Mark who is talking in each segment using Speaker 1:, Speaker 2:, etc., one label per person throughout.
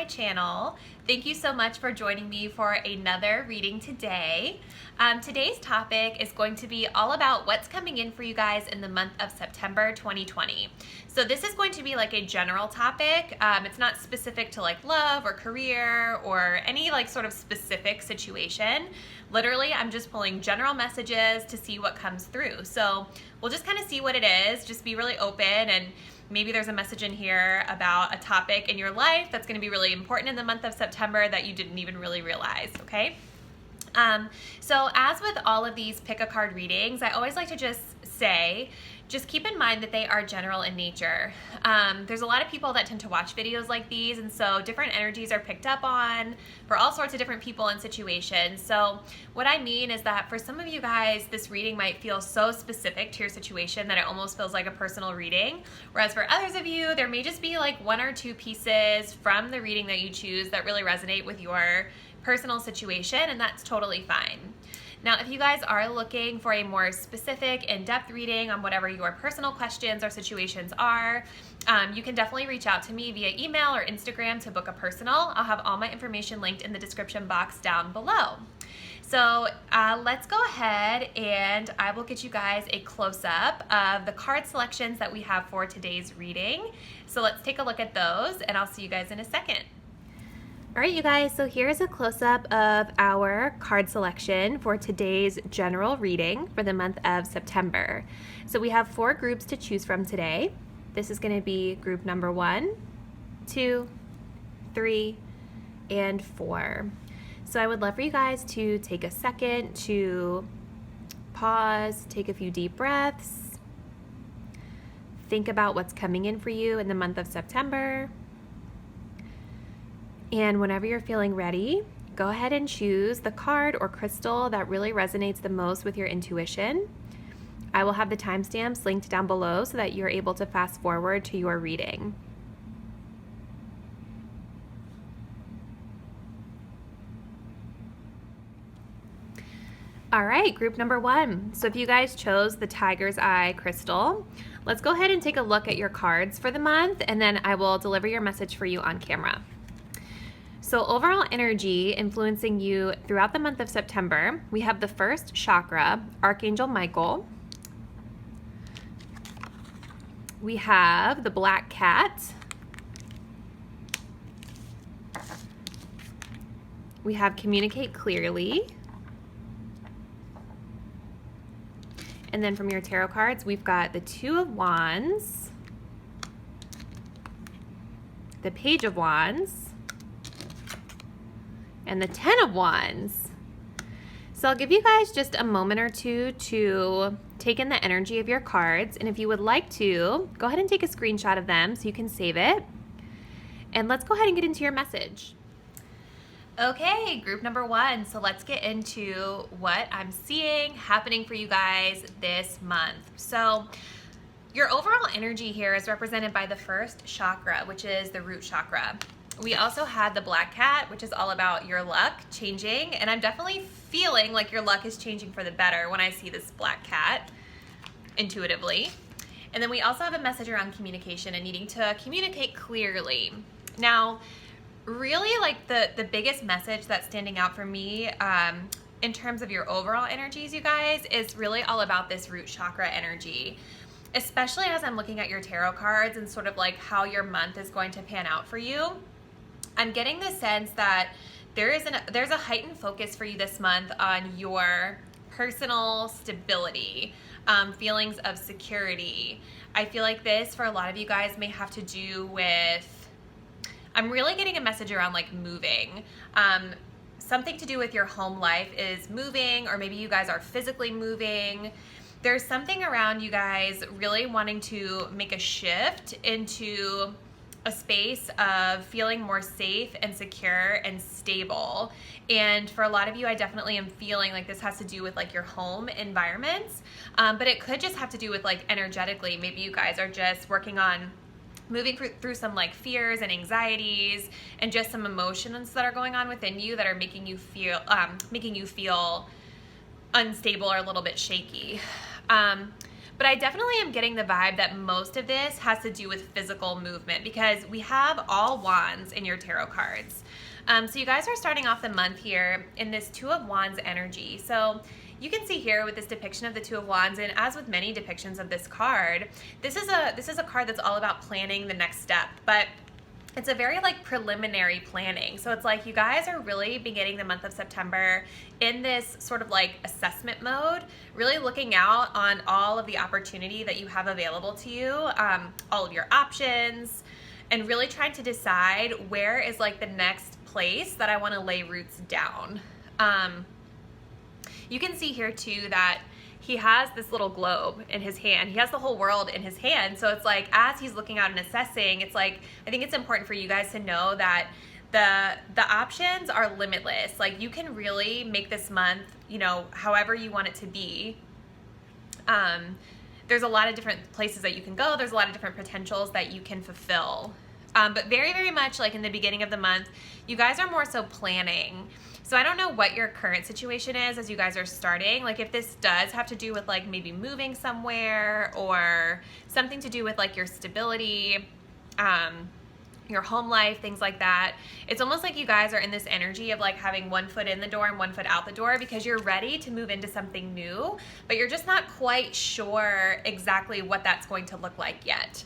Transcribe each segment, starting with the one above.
Speaker 1: my channel. Thank you so much for joining me for another reading today. Today's topic is going to be all about what's coming in for you guys in the month of September 2020. So this is going to be like a general topic. It's not specific to like love or career or any like sort of specific situation. Literally, I'm just pulling general messages to see what comes through. So we'll just kind of see what it is, just be really open, and maybe there's a message in here about a topic in your life that's going to be really important in the month of September that you didn't even really realize, okay? So as with all of these pick a card readings, I always like to just say, just keep in mind that they are general in nature. There's a lot of people that tend to watch videos like these, and so different energies are picked up on for all sorts of different people and situations. So what I mean is that for some of you guys, this reading might feel so specific to your situation that it almost feels like a personal reading. Whereas for others of you, there may just be like one or two pieces from the reading that you choose that really resonate with your personal situation, and that's totally fine. Now, if you guys are looking for a more specific, in-depth reading on whatever your personal questions or situations are, you can definitely reach out to me via email or Instagram to book a personal. I'll have all my information linked in the description box down below. So let's go ahead and I will get you guys a close-up of the card selections that we have for today's reading. So let's take a look at those, and I'll see you guys in a second. All right, you guys, so here's a close-up of our card selection for today's general reading for the month of September. So we have 4 groups to choose from today. This is going to be group number 1, 2, 3, and 4. So I would love for you guys to take a second to pause, take a few deep breaths, think about what's coming in for you in the month of September. And whenever you're feeling ready, go ahead and choose the card or crystal that really resonates the most with your intuition. I will have the timestamps linked down below so that you're able to fast forward to your reading. All right, group number 1. So if you guys chose the Tiger's Eye crystal, let's go ahead and take a look at your cards for the month, and then I will deliver your message for you on camera. So overall energy influencing you throughout the month of September, we have the first chakra, Archangel Michael. We have the Black Cat. We have Communicate Clearly. And then from your tarot cards, we've got the Two of Wands, the Page of Wands, and the 10 of Wands. So I'll give you guys just a moment or two to take in the energy of your cards, and if you would like to, go ahead and take a screenshot of them so you can save it. And let's go ahead and get into your message. Okay, group number 1. So let's get into what I'm seeing happening for you guys this month. So your overall energy here is represented by the first chakra, which is the root chakra. We also had the Black Cat, which is all about your luck changing, and I'm definitely feeling like your luck is changing for the better when I see this Black Cat intuitively. And then we also have a message around communication and needing to communicate clearly. Now, really like the biggest message that's standing out for me in terms of your overall energies, you guys, is really all about this root chakra energy. Especially as I'm looking at your tarot cards and sort of like how your month is going to pan out for you. I'm getting the sense that there's a heightened focus for you this month on your personal stability, feelings of security. I feel like this for a lot of you guys may have to do with, I'm really getting a message around like moving. Something to do with your home life is moving, or maybe you guys are physically moving. There's something around you guys really wanting to make a shift into a space of feeling more safe and secure and stable. And for a lot of you, I definitely am feeling like this has to do with like your home environments, but it could just have to do with like energetically. Maybe you guys are just working on moving through some like fears and anxieties and just some emotions that are going on within you that are making you feel unstable or a little bit shaky. But I definitely am getting the vibe that most of this has to do with physical movement, because we have all wands in your tarot cards. So you guys are starting off the month here in this Two of Wands energy. So you can see here with this depiction of the Two of Wands, and as with many depictions of this card, this is a card that's all about planning the next step, but it's a very like preliminary planning. So it's like you guys are really beginning the month of September in this sort of like assessment mode, really looking out on all of the opportunity that you have available to you, all of your options, and really trying to decide where is like the next place that I want to lay roots down. You can see here too that he has this little globe in his hand. He has the whole world in his hand. So it's like, as he's looking out and assessing, it's like, I think it's important for you guys to know that the options are limitless. Like, you can really make this month, you know, however you want it to be. There's a lot of different places that you can go. There's a lot of different potentials that you can fulfill. But very, very much like in the beginning of the month, you guys are more so planning. So I don't know what your current situation is as you guys are starting. Like, if this does have to do with like maybe moving somewhere, or something to do with like your stability, your home life, things like that. It's almost like you guys are in this energy of like having one foot in the door and one foot out the door, because you're ready to move into something new, but you're just not quite sure exactly what that's going to look like yet.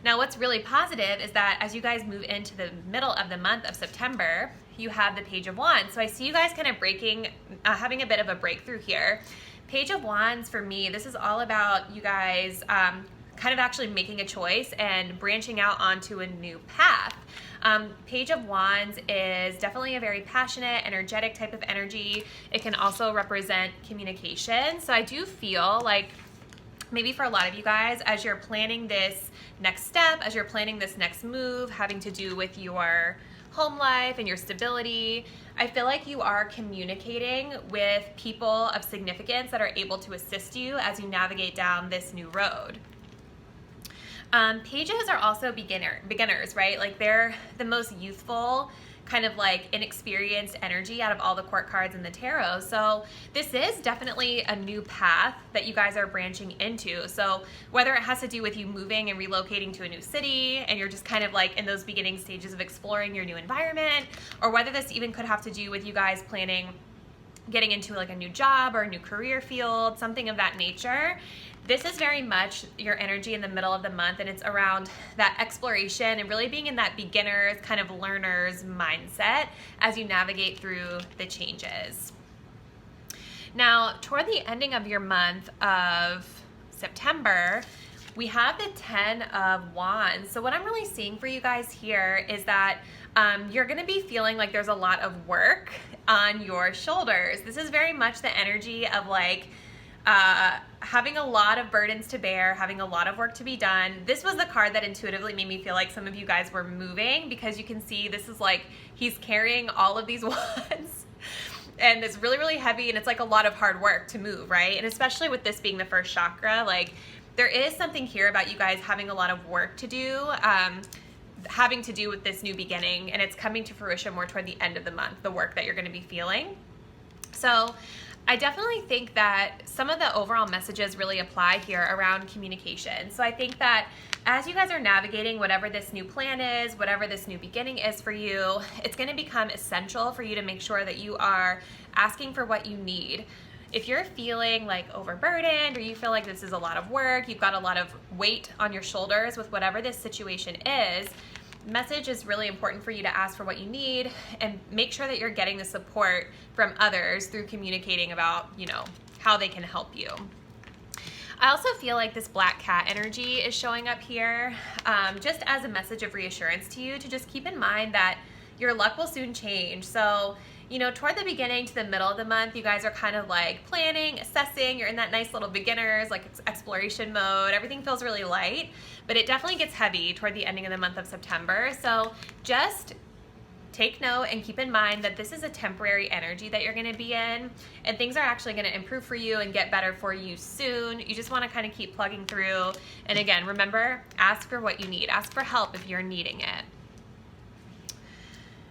Speaker 1: Now, what's really positive is that as you guys move into the middle of the month of September, you have the Page of Wands. So I see you guys kind of having a bit of a breakthrough here. Page of Wands, for me, this is all about you guys kind of actually making a choice and branching out onto a new path. Page of Wands is definitely a very passionate, energetic type of energy. It can also represent communication. So I do feel like maybe for a lot of you guys, as you're planning this next step, as you're planning this next move having to do with your home life and your stability, I feel like you are communicating with people of significance that are able to assist you as you navigate down this new road. Pages are also beginners, right? Like, they're the most youthful, kind of like inexperienced energy out of all the court cards in the tarot. So this is definitely a new path that you guys are branching into. So whether it has to do with you moving and relocating to a new city, and you're just kind of like in those beginning stages of exploring your new environment, or whether this even could have to do with you guys planning getting into like a new job or a new career field, something of that nature. This is very much your energy in the middle of the month, and it's around that exploration and really being in that beginner's kind of learner's mindset as you navigate through the changes. Now, toward the ending of your month of September, we have the 10 of Wands. So what I'm really seeing for you guys here is that you're going to be feeling like there's a lot of work on your shoulders. This is very much the energy of like having a lot of burdens to bear, having a lot of work to be done. This was the card that intuitively made me feel like some of you guys were moving, because you can see this is like he's carrying all of these wands. And it's really, really heavy, and it's like a lot of hard work to move, right? And especially with this being the first chakra, like there is something here about you guys having a lot of work to do, having to do with this new beginning, and it's coming to fruition more toward the end of the month, the work that you're going to be feeling. So I definitely think that some of the overall messages really apply here around communication. So I think that as you guys are navigating whatever this new plan is, whatever this new beginning is for you, it's going to become essential for you to make sure that you are asking for what you need. If you're feeling like overburdened, or you feel like this is a lot of work, you've got a lot of weight on your shoulders with whatever this situation is, message is really important for you to ask for what you need and make sure that you're getting the support from others through communicating about, you know, how they can help you. I also feel like this black cat energy is showing up here just as a message of reassurance to you, to just keep in mind that your luck will soon change. So, you know, toward the beginning to the middle of the month, you guys are kind of like planning, assessing, you're in that nice little beginner's like exploration mode. Everything feels really light, but it definitely gets heavy toward the ending of the month of September. So just take note and keep in mind that this is a temporary energy that you're going to be in, and things are actually going to improve for you and get better for you soon. You just want to kind of keep plugging through. And again, remember, ask for what you need. Ask for help if you're needing it.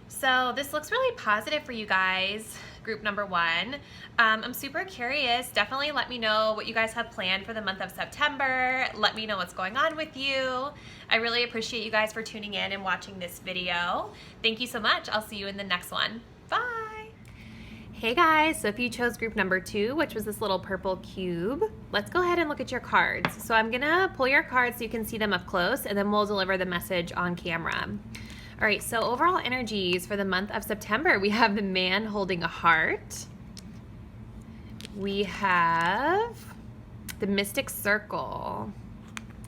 Speaker 1: So this looks really positive for you guys group number 1. I'm super curious. Definitely let me know what you guys have planned for the month of September. Let me know what's going on with you. I really appreciate you guys for tuning in and watching this video. Thank you so much. I'll see you in the next one. Bye. Hey guys, so if you chose group number 2, which was this little purple cube, let's go ahead and look at your cards. So I'm gonna pull your cards so you can see them up close, and then we'll deliver the message on camera. All right, so overall energies for the month of September, we have the man holding a heart. We have the Mystic Circle.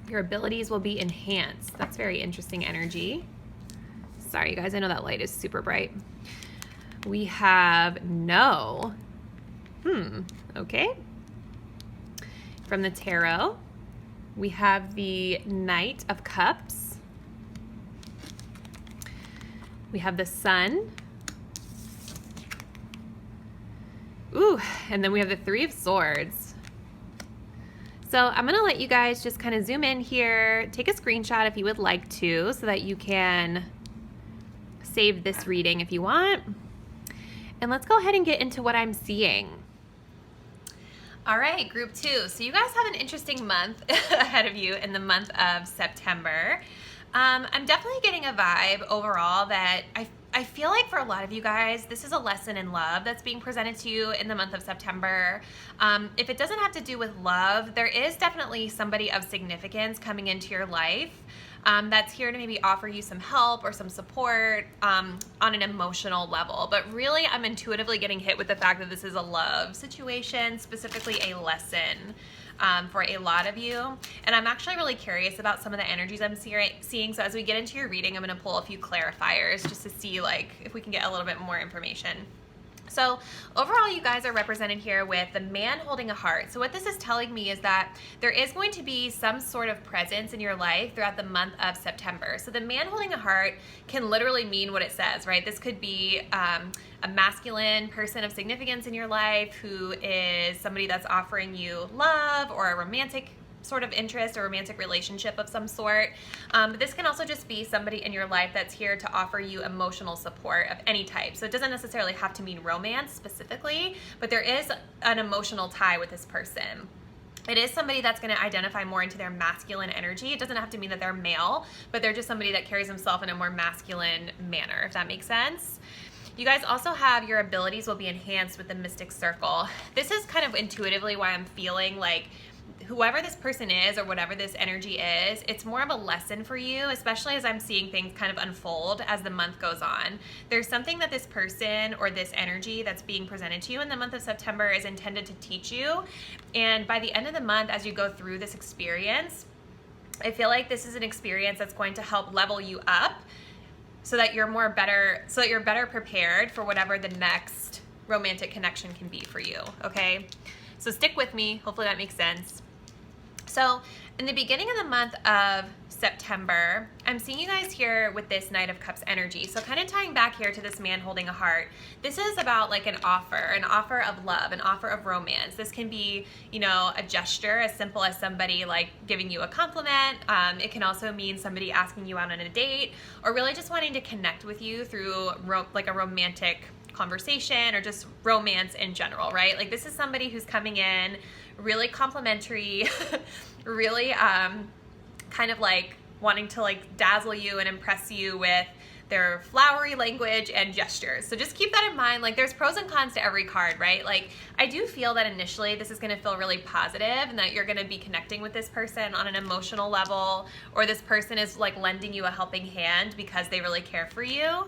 Speaker 1: Your abilities will be enhanced. That's very interesting energy. Sorry, you guys, I know that light is super bright. We have no. Okay. From the tarot, we have the Knight of Cups. We have the Sun. Ooh, and then we have the Three of Swords. So I'm gonna let you guys just kind of zoom in here, take a screenshot if you would like to, so that you can save this reading if you want. And let's go ahead and get into what I'm seeing. All right, group 2. So you guys have an interesting month ahead of you in the month of September. I'm definitely getting a vibe overall that I feel like for a lot of you guys, this is a lesson in love that's being presented to you in the month of September. If it doesn't have to do with love, there is definitely somebody of significance coming into your life that's here to maybe offer you some help or some support on an emotional level. But really, I'm intuitively getting hit with the fact that this is a love situation, specifically a lesson for a lot of you. And I'm actually really curious about some of the energies I'm seeing. So as we get into your reading, I'm going to pull a few clarifiers just to see like if we can get a little bit more information. So overall, you guys are represented here with the man holding a heart. So what this is telling me is that there is going to be some sort of presence in your life throughout the month of September. So the man holding a heart can literally mean what it says, right? This could be a masculine person of significance in your life who is somebody that's offering you love or a romantic sort of interest or romantic relationship of some sort. But this can also just be somebody in your life that's here to offer you emotional support of any type. So it doesn't necessarily have to mean romance specifically, but there is an emotional tie with this person. It is somebody that's going to identify more into their masculine energy. It doesn't have to mean that they're male, but they're just somebody that carries himself in a more masculine manner, if that makes sense. You guys also have your abilities will be enhanced with the Mystic Circle. This is kind of intuitively why I'm feeling like whoever this person is or whatever this energy is, it's more of a lesson for you, especially as I'm seeing things kind of unfold as the month goes on. There's something that this person or this energy that's being presented to you in the month of September is intended to teach you. And by the end of the month, as you go through this experience, I feel like this is an experience that's going to help level you up so that you're better prepared for whatever the next romantic connection can be for you, okay? So stick with me. Hopefully that makes sense. So in the beginning of the month of September, I'm seeing you guys here with this Knight of Cups energy. So kind of tying back here to this man holding a heart. This is about like an offer of love, an offer of romance. This can be, you know, a gesture as simple as somebody like giving you a compliment. It can also mean somebody asking you out on a date or really just wanting to connect with you through like a romantic conversation or just romance in general, right? Like this is somebody who's coming in really complimentary, really kind of like wanting to like dazzle you and impress you with their flowery language and gestures. So just keep that in mind. Like there's pros and cons to every card, right? Like I do feel that initially this is going to feel really positive and that you're going to be connecting with this person on an emotional level, or this person is like lending you a helping hand because they really care for you.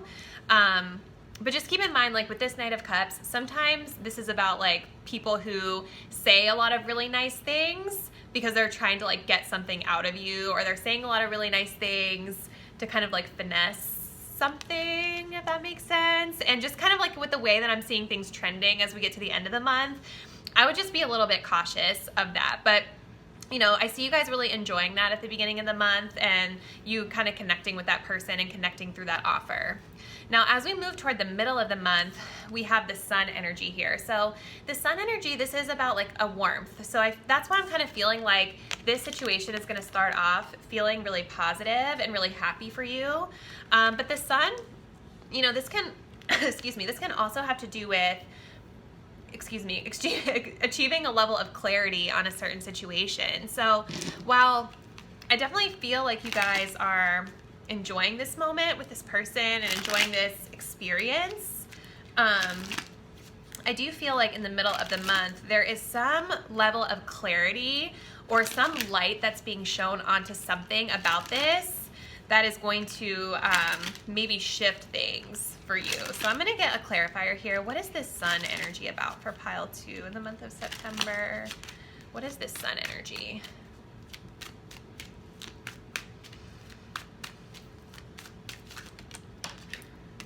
Speaker 1: But just keep in mind, like with this Knight of Cups, sometimes this is about like people who say a lot of really nice things because they're trying to like get something out of you, or they're saying a lot of really nice things to kind of like finesse something, if that makes sense. And just kind of like with the way that I'm seeing things trending as we get to the end of the month, I would just be a little bit cautious of that. But you know, I see you guys really enjoying that at the beginning of the month and you kind of connecting with that person and connecting through that offer. Now, as we move toward the middle of the month, we have the Sun energy here. So the Sun energy, this is about like a warmth. So that's why I'm kind of feeling like this situation is going to start off feeling really positive and really happy for you. But the Sun, you know, this can, excuse me, this can also have to do with achieving a level of clarity on a certain situation. So while I definitely feel like you guys are enjoying this moment with this person and enjoying this experience, I do feel like in the middle of the month, there is some level of clarity or some light that's being shown onto something about this that is going to maybe shift things for you. So I'm going to get a clarifier here. What is this sun energy about for pile 2 in the month of September? What is this sun energy?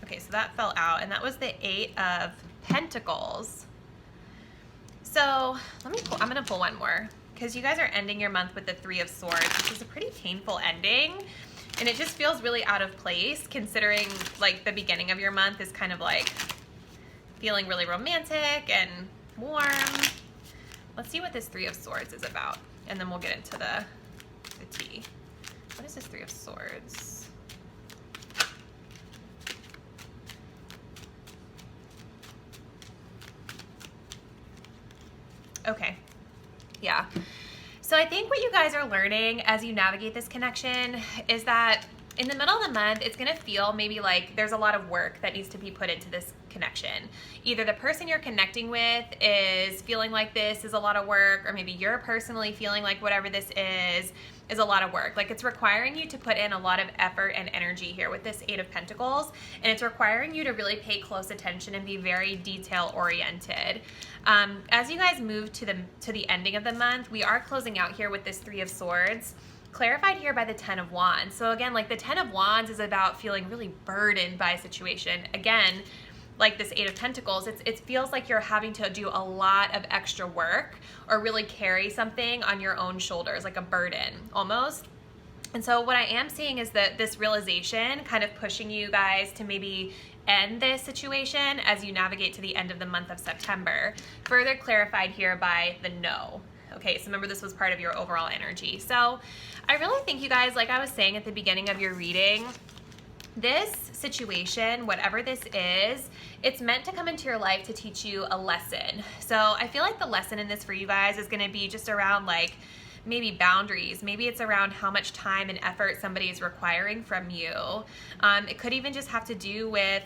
Speaker 1: Okay, so that fell out, and that was the 8 of Pentacles. So I'm going to pull one more, because you guys are ending your month with the 3 of Swords, which is a pretty painful ending. And it just feels really out of place, considering like the beginning of your month is kind of like feeling really romantic and warm. Let's see what this 3 of Swords is about, and then we'll get into the tea. What is this 3 of Swords? Okay, yeah. So I think what you guys are learning as you navigate this connection is that in the middle of the month, it's going to feel maybe like there's a lot of work that needs to be put into this connection. Either the person you're connecting with is feeling like this is a lot of work, or maybe you're personally feeling like whatever this is a lot of work. Like, it's requiring you to put in a lot of effort and energy here with this 8 of Pentacles, and it's requiring you to really pay close attention and be very detail oriented. As you guys move to the ending of the month, we are closing out here with this 3 of Swords, clarified here by the 10 of Wands. So again, like the 10 of Wands is about feeling really burdened by a situation. Again, like this 8 of Pentacles, it feels like you're having to do a lot of extra work or really carry something on your own shoulders, like a burden almost. And so what I am seeing is that this realization kind of pushing you guys to maybe end this situation as you navigate to the end of the month of September. Further clarified here by the no. Okay, so remember, this was part of your overall energy. So I really think you guys, like I was saying at the beginning of your reading, this situation, whatever this is, it's meant to come into your life to teach you a lesson. So I feel like the lesson in this for you guys is going to be just around like maybe boundaries. Maybe it's around how much time and effort somebody is requiring from you. It could even just have to do with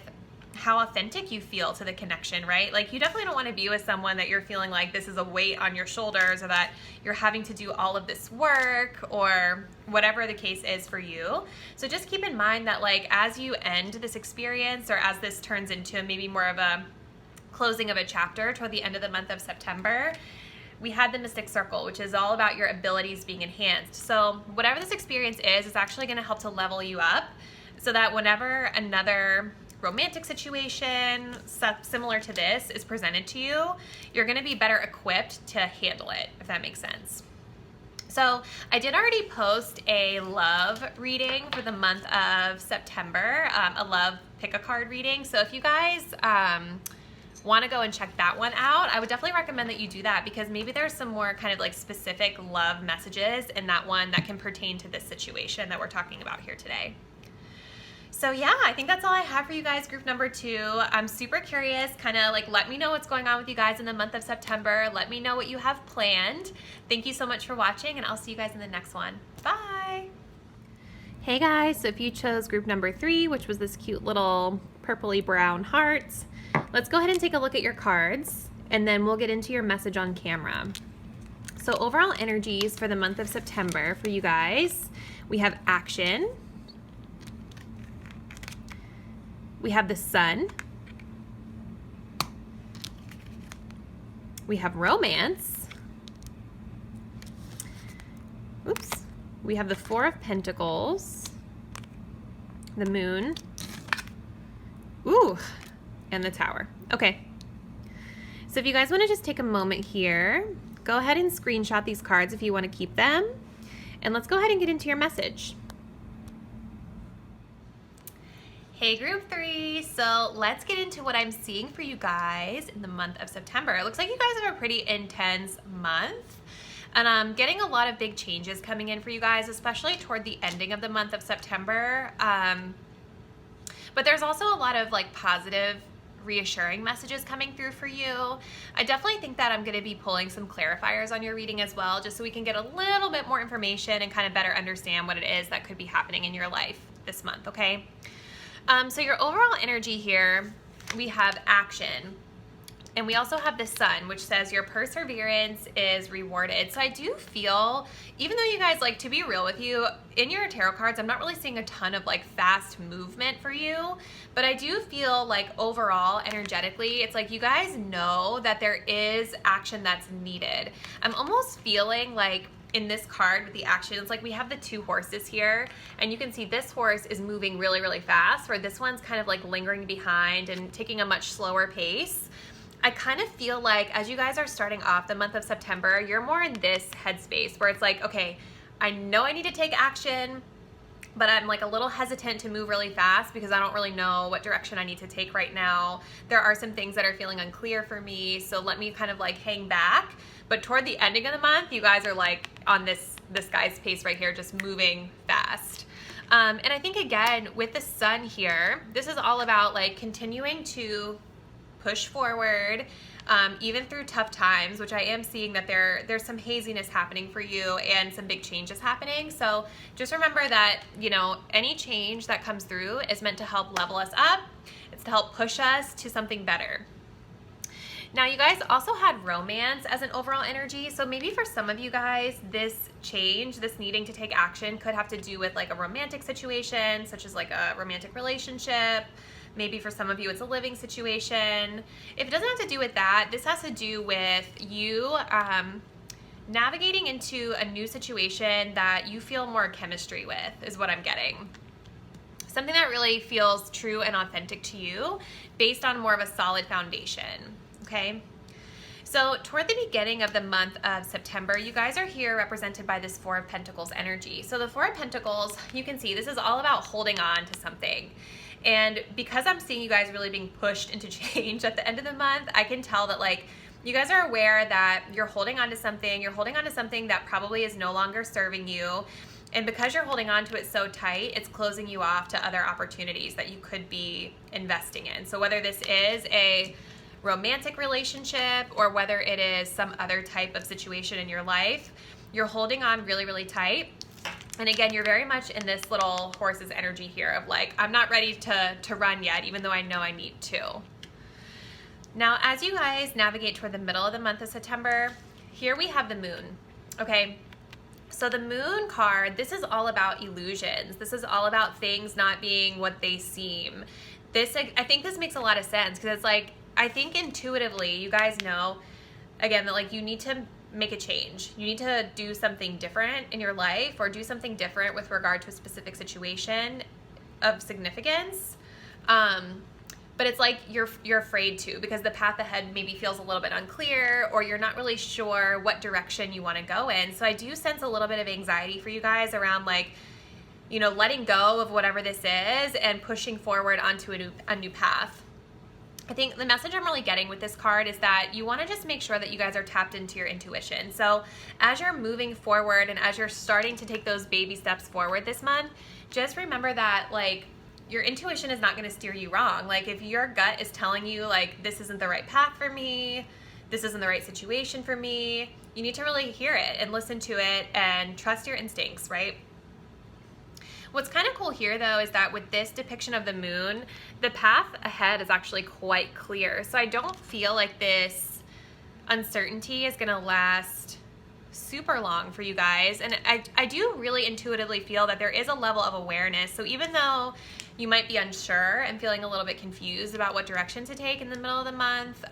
Speaker 1: how authentic you feel to the connection, right? Like, you definitely don't want to be with someone that you're feeling like this is a weight on your shoulders, or that you're having to do all of this work, or whatever the case is for you. So just keep in mind that, like, as you end this experience, or as this turns into maybe more of a closing of a chapter toward the end of the month of September, we had the Mystic Circle, which is all about your abilities being enhanced. So whatever this experience is, it's actually going to help to level you up, so that whenever another romantic situation similar to this is presented to you, you're going to be better equipped to handle it, if that makes sense. So I did already post a love reading for the month of September, a love pick a card reading. So if you guys want to go and check that one out, I would definitely recommend that you do that, because maybe there's some more kind of like specific love messages in that one that can pertain to this situation that we're talking about here today. So yeah, I think that's all I have for you guys, group number 2. I'm super curious, kind of like let me know what's going on with you guys in the month of September. Let me know what you have planned. Thank you so much for watching, and I'll see you guys in the next one. Bye! Hey guys, so if you chose group number 3, which was this cute little purpley brown hearts, let's go ahead and take a look at your cards, and then we'll get into your message on camera. So overall energies for the month of September for you guys, we have action, we have the Sun, we have romance, oops, we have the 4 of Pentacles, the Moon, ooh, and the Tower. Okay, so if you guys want to just take a moment here, go ahead and screenshot these cards if you want to keep them, and let's go ahead and get into your message. Hey group 3, so let's get into what I'm seeing for you guys in the month of September. It looks like you guys have a pretty intense month, and I'm getting a lot of big changes coming in for you guys, especially toward the ending of the month of September. But there's also a lot of like positive reassuring messages coming through for you. I definitely think that I'm going to be pulling some clarifiers on your reading as well, just so we can get a little bit more information and kind of better understand what it is that could be happening in your life this month, okay? So your overall energy here, we have action. And we also have the sun, which says your perseverance is rewarded. So I do feel, even though you guys, like, to be real with you, in your tarot cards, I'm not really seeing a ton of like fast movement for you, but I do feel like overall, energetically, it's like you guys know that there is action that's needed. I'm almost feeling like in this card with the action, it's like we have the two horses here, and you can see this horse is moving really, really fast, where this one's kind of like lingering behind and taking a much slower pace. I kind of feel like as you guys are starting off the month of September, you're more in this headspace where it's like, okay, I know I need to take action, but I'm like a little hesitant to move really fast because I don't really know what direction I need to take right now. There are some things that are feeling unclear for me, so let me kind of like hang back. But toward the ending of the month, you guys are like on this guy's pace right here, just moving fast. And I think again, with the sun here, this is all about like continuing to push forward, even through tough times, which I am seeing that there's some haziness happening for you and some big changes happening. So just remember that, you know, any change that comes through is meant to help level us up. It's to help push us to something better. Now, you guys also had romance as an overall energy. So maybe for some of you guys, this change, this needing to take action could have to do with like a romantic situation, such as like a romantic relationship. Maybe for some of you, it's a living situation. If it doesn't have to do with that, this has to do with you navigating into a new situation that you feel more chemistry with, is what I'm getting. Something that really feels true and authentic to you based on more of a solid foundation, okay? So toward the beginning of the month of September, you guys are here represented by this Four of Pentacles energy. So the Four of Pentacles, you can see this is all about holding on to something. And because I'm seeing you guys really being pushed into change at the end of the month, I can tell that like you guys are aware that you're holding on to something. You're holding on to something that probably is no longer serving you. And because you're holding on to it so tight, it's closing you off to other opportunities that you could be investing in. So whether this is a romantic relationship or whether it is some other type of situation in your life, you're holding on really, really tight. And again, you're very much in this little horse's energy here of like, I'm not ready to run yet, even though I know I need to. Now, as you guys navigate toward the middle of the month of September, here we have the moon, okay? So the moon card, this is all about illusions. This is all about things not being what they seem. I think this makes a lot of sense because it's like, I think intuitively, you guys know, again, that like you need to make a change. You need to do something different in your life or do something different with regard to a specific situation of significance. But it's like you're afraid to because the path ahead maybe feels a little bit unclear or you're not really sure what direction you want to go in. So I do sense a little bit of anxiety for you guys around like, you know, letting go of whatever this is and pushing forward onto a new path. I think the message I'm really getting with this card is that you want to just make sure that you guys are tapped into your intuition. So as you're moving forward and as you're starting to take those baby steps forward this month, just remember that like your intuition is not going to steer you wrong. Like if your gut is telling you like this isn't the right path for me, this isn't the right situation for me, you need to really hear it and listen to it and trust your instincts, right? What's kind of cool here though is that with this depiction of the moon, the path ahead is actually quite clear. So I don't feel like this uncertainty is gonna last super long for you guys. And I do really intuitively feel that there is a level of awareness. So even though you might be unsure and feeling a little bit confused about what direction to take in the middle of the month,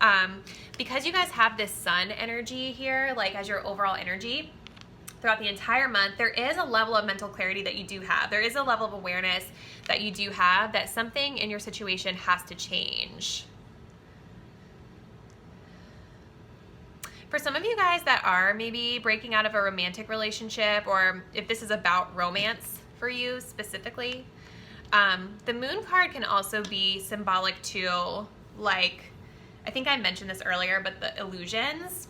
Speaker 1: because you guys have this sun energy here, like as your overall energy, throughout the entire month, there is a level of mental clarity that you do have. There is a level of awareness that you do have that something in your situation has to change. For some of you guys that are maybe breaking out of a romantic relationship, or if this is about romance for you specifically, the moon card can also be symbolic to, like, I think I mentioned this earlier, but the illusions.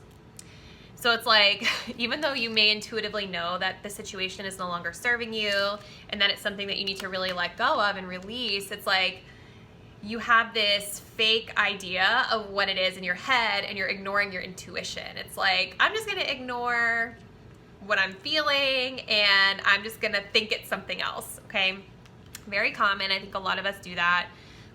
Speaker 1: So it's like, even though you may intuitively know that the situation is no longer serving you and that it's something that you need to really let go of and release, it's like you have this fake idea of what it is in your head and you're ignoring your intuition. It's like, I'm just gonna ignore what I'm feeling and I'm just gonna think it's something else, okay? Very common. I think a lot of us do that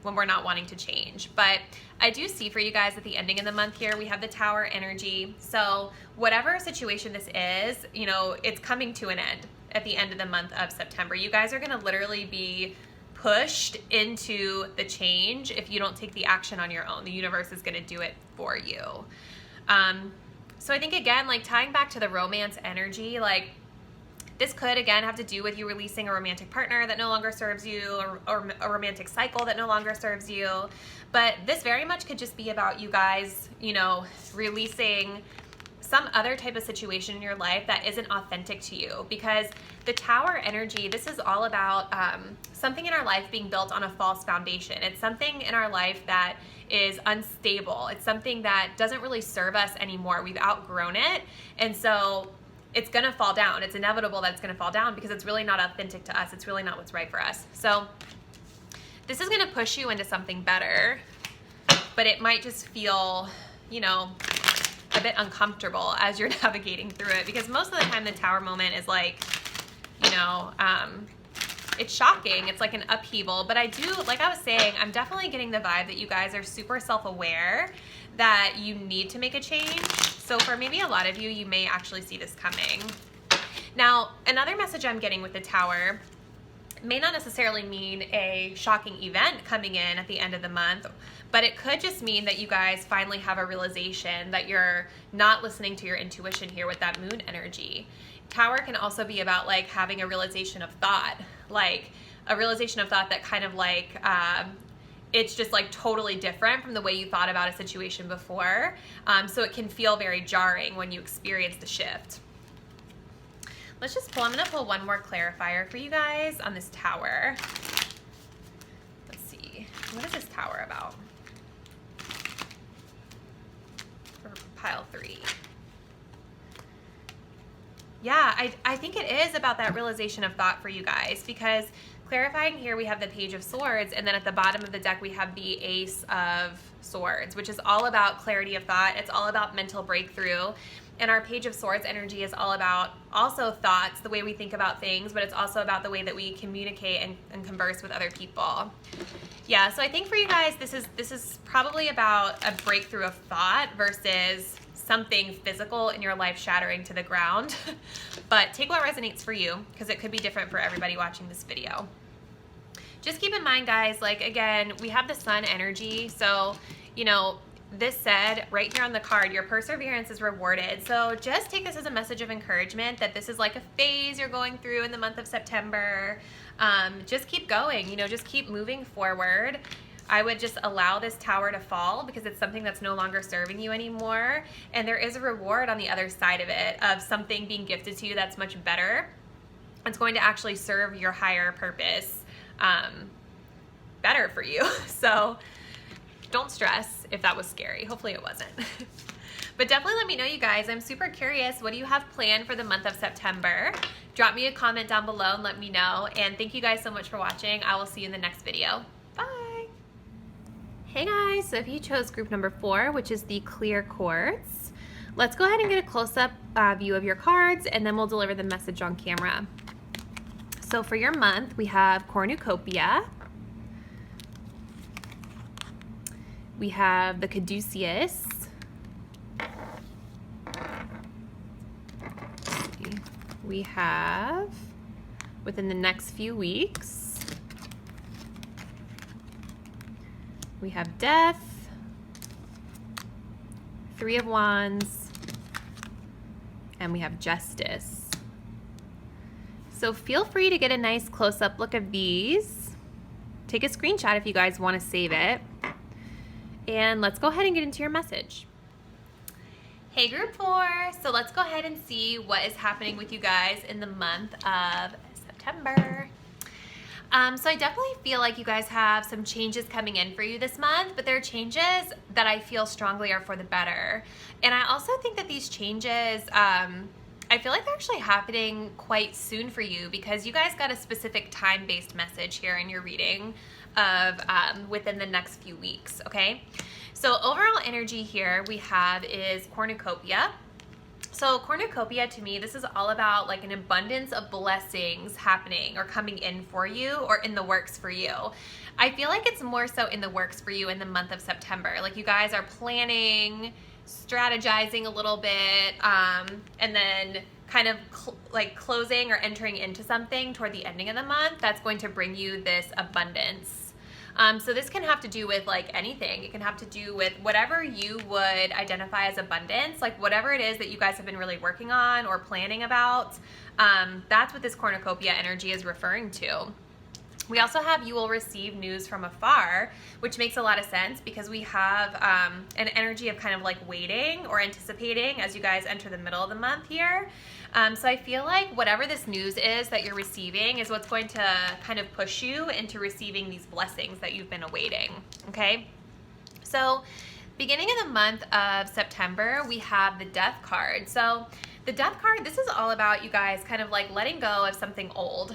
Speaker 1: when we're not wanting to change. But I do see for you guys at the ending of the month here, we have the Tower energy. So whatever situation this is, you know, it's coming to an end at the end of the month of September. You guys are gonna literally be pushed into the change if you don't take the action on your own. The universe is gonna do it for you. So I think, again, like tying back to the romance energy, like this could, again, have to do with you releasing a romantic partner that no longer serves you, or a romantic cycle that no longer serves you. But this very much could just be about you guys, you know, releasing some other type of situation in your life that isn't authentic to you. Because the Tower energy, this is all about something in our life being built on a false foundation. It's something in our life that is unstable. It's something that doesn't really serve us anymore. We've outgrown it. And so it's gonna fall down. It's inevitable that it's gonna fall down because it's really not authentic to us. It's really not what's right for us. So this is gonna push you into something better, but it might just feel, you know, a bit uncomfortable as you're navigating through it, because most of the time the Tower moment is like, you know, it's shocking. It's like an upheaval, but I do, like I was saying, I'm definitely getting the vibe that you guys are super self-aware that you need to make a change. So for maybe a lot of you, you may actually see this coming. Now, another message I'm getting with the Tower may not necessarily mean a shocking event coming in at the end of the month, but it could just mean that you guys finally have a realization that you're not listening to your intuition here with that moon energy. Tower can also be about like having a realization of thought, like a realization of thought that kind of like, it's just like totally different from the way you thought about a situation before. So it can feel very jarring when you experience the shift. Let's just pull, I'm gonna pull one more clarifier for you guys on this Tower. Let's see, what is this Tower about? For pile 3. Yeah, I think it is about that realization of thought for you guys, because clarifying here we have the Page of Swords, and then at the bottom of the deck we have the Ace of Swords, which is all about clarity of thought. It's all about mental breakthrough. And our Page of Swords energy is all about also thoughts, the way we think about things, but it's also about the way that we communicate and converse with other people. Yeah, so I think for you guys, this is probably about a breakthrough of thought versus something physical in your life shattering to the ground. But take what resonates for you, because it could be different for everybody watching this video. Just keep in mind, guys, like, again, we have the Sun energy. So, you know, this said right here on the card, your perseverance is rewarded. So just take this as a message of encouragement that this is like a phase you're going through in the month of September. Just keep going, you know, just keep moving forward. I would just allow this Tower to fall because it's something that's no longer serving you anymore. And there is a reward on the other side of it, of something being gifted to you that's much better. It's going to actually serve your higher purpose better for you. So don't stress if that was scary. Hopefully it wasn't. But definitely let me know, you guys. I'm super curious. What do you have planned for the month of September? Drop me a comment down below and let me know. And thank you guys so much for watching. I will see you in the next video. Bye. Hey guys, so if you chose group number 4, which is the clear quartz, let's go ahead and get a close-up view of your cards, and then we'll deliver the message on camera. So for your month, we have cornucopia. We have the caduceus. We have within the next few weeks. We have death, 3 of Wands, and we have justice. So feel free to get a nice close-up look of these. Take a screenshot if you guys want to save it. And let's go ahead and get into your message. Hey group 4, so let's go ahead and see what is happening with you guys in the month of September. So I definitely feel like you guys have some changes coming in for you this month, but they're changes that I feel strongly are for the better. And I also think that these changes, I feel like they're actually happening quite soon for you, because you guys got a specific time-based message here in your reading. of within the next few weeks, okay? So overall energy here we have is cornucopia. So cornucopia, to me, this is all about like an abundance of blessings happening or coming in for you or in the works for you. I feel like it's more so in the works for you in the month of September. Like you guys are planning, strategizing a little bit, and then kind of like closing or entering into something toward the ending of the month that's going to bring you this abundance. So this can have to do with like anything. It can have to do with whatever you would identify as abundance, like whatever it is that you guys have been really working on or planning about. That's what this cornucopia energy is referring to. We also have you will receive news from afar, which makes a lot of sense because we have an energy of kind of like waiting or anticipating as you guys enter the middle of the month here. So I feel like whatever this news is that you're receiving is what's going to kind of push you into receiving these blessings that you've been awaiting, okay? So beginning of the month of September, we have the Death card. So the Death card, this is all about you guys kind of like letting go of something old,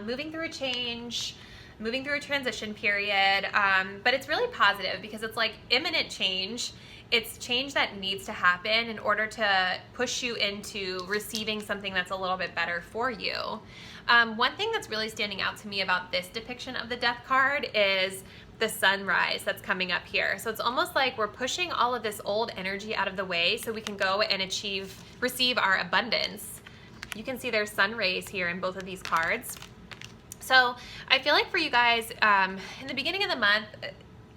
Speaker 1: moving through a change, moving through a transition period, but it's really positive because it's like imminent change. It's change that needs to happen in order to push you into receiving something that's a little bit better for you. One thing that's really standing out to me about this depiction of the Death card is the sunrise that's coming up here. So it's almost like we're pushing all of this old energy out of the way so we can go and receive our abundance. You can see there's sun rays here in both of these cards. So I feel like for you guys, in the beginning of the month,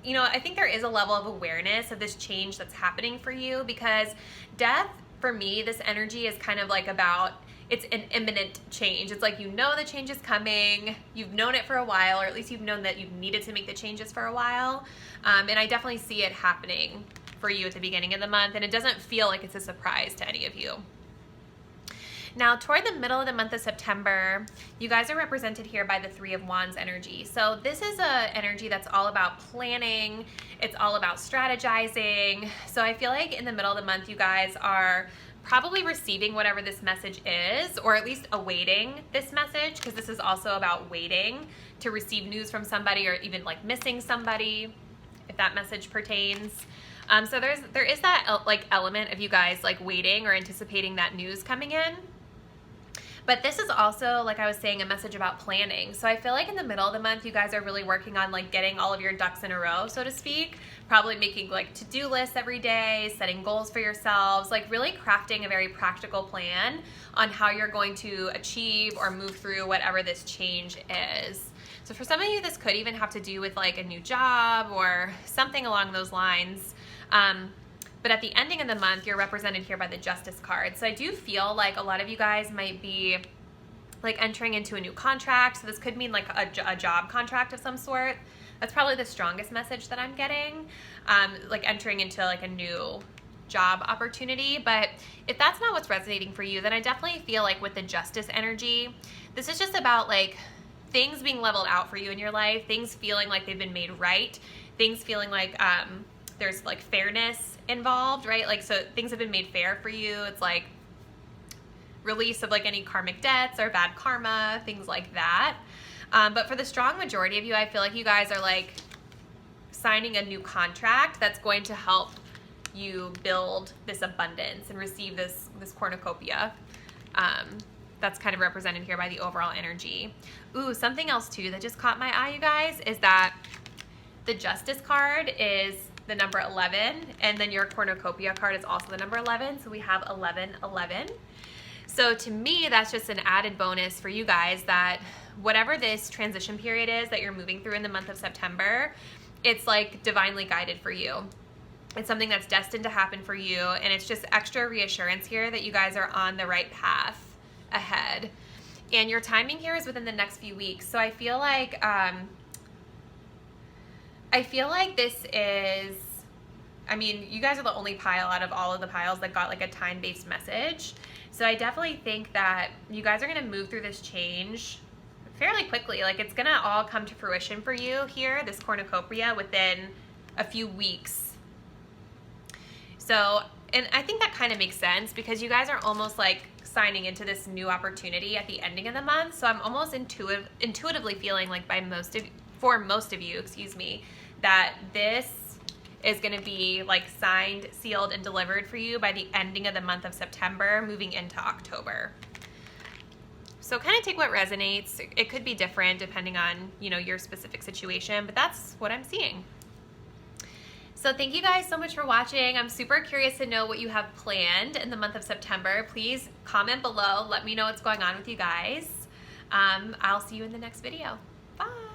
Speaker 1: you know, I think there is a level of awareness of this change that's happening for you because death, for me, this energy is kind of like about, it's an imminent change. It's like, you know, the change is coming. You've known it for a while, or at least you've known that you've needed to make the changes for a while. And I definitely see it happening for you at the beginning of the month, and it doesn't feel like it's a surprise to any of you. Now, toward the middle of the month of September, you guys are represented here by the Three of Wands energy. So this is an energy that's all about planning. It's all about strategizing. So I feel like in the middle of the month, you guys are probably receiving whatever this message is, or at least awaiting this message, because this is also about waiting to receive news from somebody or even like missing somebody, if that message pertains. So there is that like element of you guys like waiting or anticipating that news coming in. But this is also, like I was saying, a message about planning. So I feel like in the middle of the month, you guys are really working on like getting all of your ducks in a row, so to speak. Probably making like to-do lists every day, setting goals for yourselves, like really crafting a very practical plan on how you're going to achieve or move through whatever this change is. So for some of you, this could even have to do with like a new job or something along those lines. But at the ending of the month, you're represented here by the Justice card. So I do feel like a lot of you guys might be like entering into a new contract. So this could mean like a job contract of some sort. That's probably the strongest message that I'm getting, like entering into like a new job opportunity. But if that's not what's resonating for you, then I definitely feel like with the Justice energy, this is just about like things being leveled out for you in your life, things feeling like they've been made right, things feeling like there's like fairness involved, right? Like, so things have been made fair for you. It's like release of like any karmic debts or bad karma, things like that. But for the strong majority of you, I feel like you guys are like signing a new contract that's going to help you build this abundance and receive this cornucopia. That's kind of represented here by the overall energy. Ooh, something else too that just caught my eye, you guys, is that the Justice card is the number 11, and then your cornucopia card is also the number 11, so we have 1111. So to me, that's just an added bonus for you guys that whatever this transition period is that you're moving through in the month of September, it's like divinely guided for you. It's something that's destined to happen for you, and it's just extra reassurance here that you guys are on the right path ahead. And your timing here is within the next few weeks. So I feel like this is, I mean, you guys are the only pile out of all of the piles that got like a time-based message. So I definitely think that you guys are going to move through this change fairly quickly. Like, it's going to all come to fruition for you here, this cornucopia, within a few weeks. So, and I think that kind of makes sense because you guys are almost like signing into this new opportunity at the ending of the month. So I'm almost intuitively feeling like for most of you, excuse me, that this is going to be like signed, sealed, and delivered for you by the ending of the month of September, moving into October. So kind of take what resonates. It could be different depending on, you know, your specific situation, but that's what I'm seeing. So thank you guys so much for watching. I'm super curious to know what you have planned in the month of September. Please comment below. Let me know what's going on with you guys. I'll see you in the next video. Bye.